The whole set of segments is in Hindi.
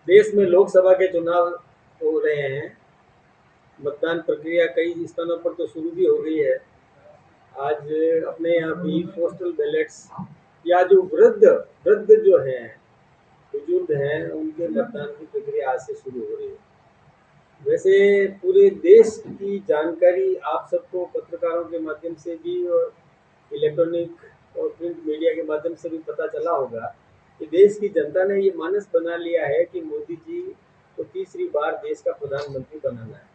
देश में लोकसभा के चुनाव हो रहे हैं। मतदान प्रक्रिया कई स्थानों पर तो शुरू भी हो गई है। आज अपने यहाँ भी पोस्टल बैलेट्स या जो वृद्ध वृद्ध जो हैं, बुजुर्ग हैं, उनके मतदान की प्रक्रिया आज से शुरू हो रही है। वैसे पूरे देश की जानकारी आप सबको पत्रकारों के माध्यम से भी और इलेक्ट्रॉनिक और प्रिंट मीडिया के माध्यम से भी पता चला होगा कि देश की जनता ने ये मानस बना लिया है कि मोदी जी को तीसरी बार देश का प्रधानमंत्री बनाना है।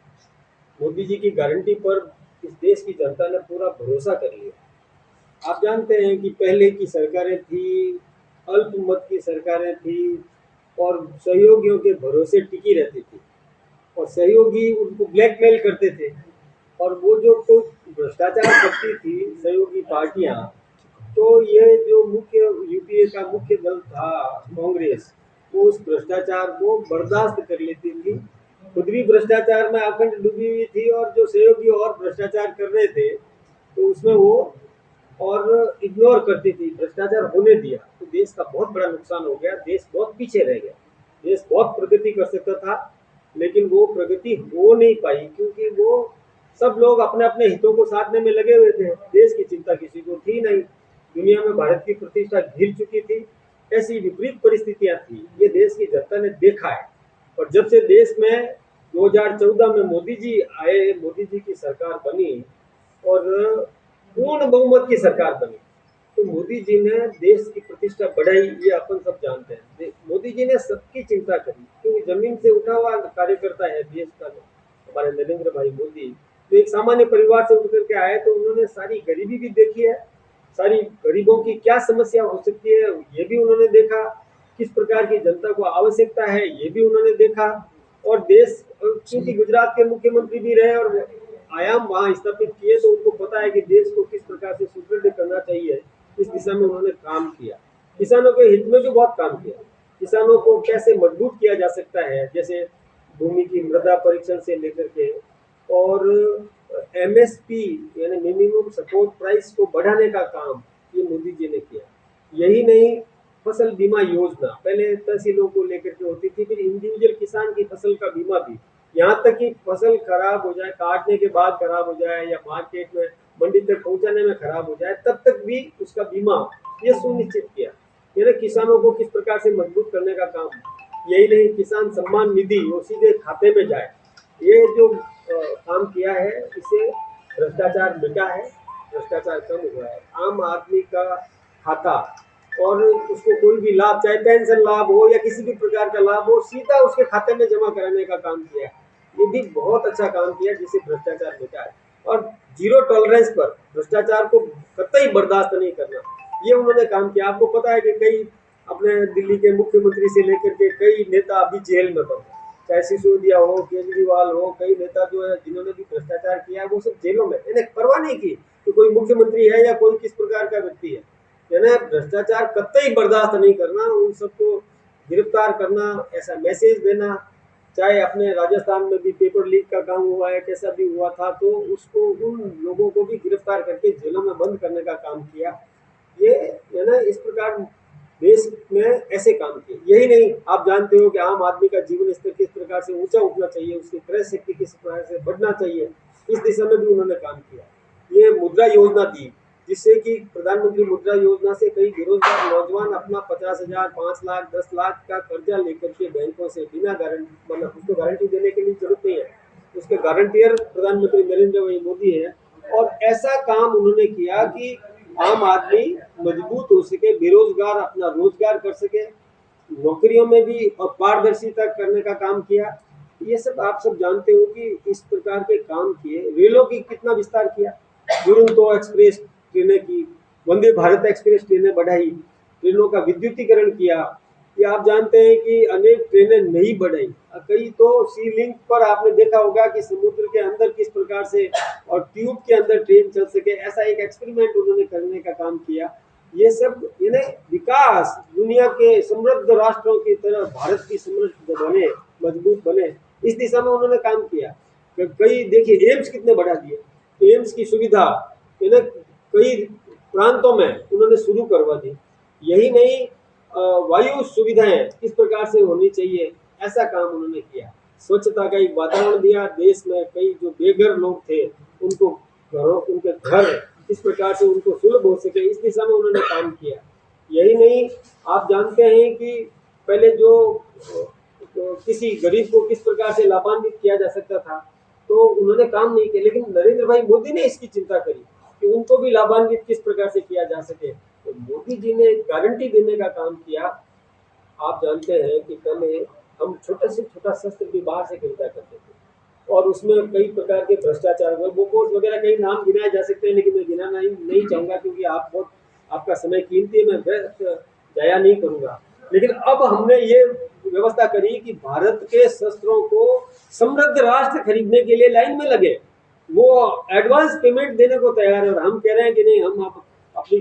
मोदी जी की गारंटी पर इस देश की जनता ने पूरा भरोसा कर लिया। आप जानते हैं कि पहले की सरकारें थी, अल्पमत की सरकारें थी और सहयोगियों के भरोसे टिकी रहती थी और सहयोगी उनको ब्लैकमेल करते थे। और वो जो कुछ भ्रष्टाचार करती थी सहयोगी पार्टियां, तो ये जो मुख्य यूपीए का मुख्य दल था कांग्रेस, वो उस भ्रष्टाचार को बर्दाश्त कर लेती थी। खुद भी भ्रष्टाचार में अखंड डूबी हुई थी और जो सहयोगी और भ्रष्टाचार कर रहे थे तो उसमें वो और इग्नोर करती थी, भ्रष्टाचार होने दिया। तो देश का बहुत बड़ा नुकसान हो गया, देश बहुत पीछे रह गया। देश बहुत प्रगति कर सकता था लेकिन वो प्रगति हो नहीं पाई क्योंकि वो सब लोग अपने अपने हितों को साधने में लगे हुए थे। देश की चिंता किसी को थी नहीं। दुनिया में भारत की प्रतिष्ठा गिर चुकी थी। ऐसी विपरीत परिस्थितियां थी, ये देश की जनता ने देखा है। और जब से देश में 2014 में मोदी जी आए, मोदी जी की सरकार बनी और पूर्ण बहुमत की सरकार बनी, तो मोदी जी ने देश की प्रतिष्ठा बढ़ाई, ये अपन सब जानते हैं। मोदी जी ने सबकी चिंता करी क्योंकि जमीन से उठा हुआ कार्यकर्ता है देश का हमारे नरेंद्र भाई मोदी। तो एक सामान्य परिवार से उठ करके आए तो उन्होंने सारी गरीबी भी देखी है, सारी गरीबों की क्या समस्या हो सकती है ये भी उन्होंने देखा, किस प्रकार की जनता को आवश्यकता है ये भी उन्होंने देखा। और देश, क्योंकि गुजरात के मुख्यमंत्री भी रहे और आयाम वहां स्थापित किए, तो उनको पता है कि देश को किस प्रकार से सुदृढ़ करना चाहिए। इस दिशा में उन्होंने काम किया। किसानों के हित में भी बहुत काम किया। किसानों को कैसे मजबूत किया जा सकता है, जैसे भूमि की मृदा परीक्षण से लेकर के और एमएसपी यानी मिनिमम सपोर्ट प्राइस को बढ़ाने का काम ये मोदी जी ने किया। यही नहीं, फसल बीमा योजना पहले तहसीलों को लेकर के होती थी, फिर इंडिविजुअल किसान की फसल का बीमा भी, यहाँ तक कि फसल खराब हो जाए, काटने के बाद खराब हो जाए या मार्केट में मंडी तक पहुंचाने में खराब हो जाए, तब तक भी उसका बीमा ये सुनिश्चित किया। यानी किसानों को किस प्रकार से मजबूत करने का काम। यही नहीं, किसान सम्मान निधि वो सीधे खाते में जाए, ये जो काम किया है, इससे भ्रष्टाचार मिटा है, भ्रष्टाचार कम हुआ है। आम आदमी का खाता और उसको कोई भी लाभ, चाहे पेंशन लाभ हो या किसी भी प्रकार का लाभ हो, सीधा उसके खाते में जमा कराने का काम किया। ये भी बहुत अच्छा काम किया जिससे भ्रष्टाचार मिटा है। और जीरो टॉलरेंस पर भ्रष्टाचार को कतई बर्दाश्त नहीं करना, ये उन्होंने काम किया। आपको पता है कि कई अपने दिल्ली के मुख्यमंत्री से लेकर के कई नेता अभी जेल में बंद, चाहे सिसोदिया हो, केजरीवाल हो, कई नेता जो है जिन्होंने भी भ्रष्टाचार किया वो सब जेलों में। इन्हें परवाह नहीं की कि कोई मुख्यमंत्री है या कोई किस प्रकार का व्यक्ति है। यानी भ्रष्टाचार कतई बर्दाश्त नहीं करना, उन सबको गिरफ्तार करना, ऐसा मैसेज देना। चाहे अपने राजस्थान में भी पेपर लीक का काम हुआ है, कैसा भी हुआ था, तो उसको उन लोगों को भी गिरफ्तार करके जेलों में बंद करने का काम किया। ये है ना, इस प्रकार देश में ऐसे काम किए। यही नहीं, आप जानते हो कि आम आदमी का जीवन स्तर किस प्रकार से ऊंचा उठना चाहिए, उसकी क्रय शक्ति किस प्रकार से बढ़ना चाहिए, इस दिशा में भी उन्होंने काम किया। ये मुद्रा योजना दी, जिससे कि प्रधानमंत्री मुद्रा योजना से कई बेरोजगार नौजवान अपना 50,000, 5 लाख, 10 लाख का कर्जा लेकर के बैंकों से बिना गारंटी, मतलब उसको गारंटी देने की भी जरूरत नहीं है, उसके गारंटियर प्रधानमंत्री नरेंद्र भाई मोदी है। और ऐसा काम उन्होंने किया कि आम आदमी मजबूत हो सके, बेरोजगार अपना रोजगार कर सके, नौकरियों में भी और पारदर्शिता करने का काम किया। ये सब आप सब जानते हो कि इस प्रकार के काम किए। रेलों की कितना विस्तार किया, दुरंतो एक्सप्रेस ट्रेनें की, वंदे भारत एक्सप्रेस ट्रेनें बढ़ाई, ट्रेनों का विद्युतीकरण किया। ये आप जानते हैं कि अनेक ट्रेनें नहीं बढ़ाई, कई तो सी लिंक पर आपने देखा होगा कि समुद्र के अंदर किस प्रकार से और ट्यूब के अंदर ट्रेन चल सके, ऐसा एक एक्सपेरिमेंट उन्होंने करने का काम किया। ये सब यानी विकास, दुनिया के समृद्ध राष्ट्रों की तरह भारत की समृद्ध बने, मजबूत बने, इस दिशा में उन्होंने काम किया। कई देखिए एम्स कितने बढ़ा दिए, एम्स की सुविधा कई प्रांतों में उन्होंने शुरू करवा दी। यही नहीं, वायु सुविधाएं किस प्रकार से होनी चाहिए, ऐसा काम उन्होंने किया। स्वच्छता का एक वातावरण दिया, देश में कई जो बेघर लोग थे उनको घरों, उनके घर किस प्रकार से उनको सुलभ हो सके, इस दिशा में उन्होंने काम किया। यही नहीं, आप जानते हैं कि पहले जो तो किसी गरीब को किस प्रकार से लाभान्वित किया जा सकता था, तो उन्होंने काम नहीं किया, लेकिन नरेंद्र भाई मोदी ने इसकी चिंता करी कि उनको भी लाभान्वित किस प्रकार से किया जा सके। तो मोदी जी ने गारंटी देने का काम किया। आप जानते हैं कि पहले हम छोटे से छोटा शस्त्र भी बाहर से खरीदा करते थे और उसमें कई प्रकार के भ्रष्टाचार, बोफोर्स वगैरह कई नाम गिनाए जा सकते हैं, लेकिन मैं गिनाना नहीं चाहूँगा क्योंकि आपका समय कीमती है, मैं व्यर्थ जाया नहीं करूँगा। लेकिन अब हमने ये व्यवस्था करी कि भारत के शस्त्रों को समृद्ध राष्ट्र खरीदने के लिए लाइन में लगे, वो एडवांस पेमेंट देने को तैयार है और हम कह रहे हैं कि नहीं, हम अपनी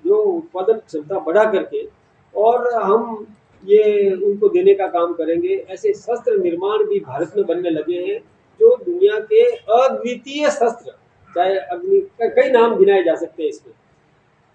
जो उत्पादन क्षमता बढ़ा करके और हम ये उनको देने का काम करेंगे। ऐसे शस्त्र निर्माण भी भारत में बनने लगे हैं जो दुनिया के अद्वितीय शस्त्र, चाहे अग्नि, कई नाम गिनाए जा सकते हैं इसमें।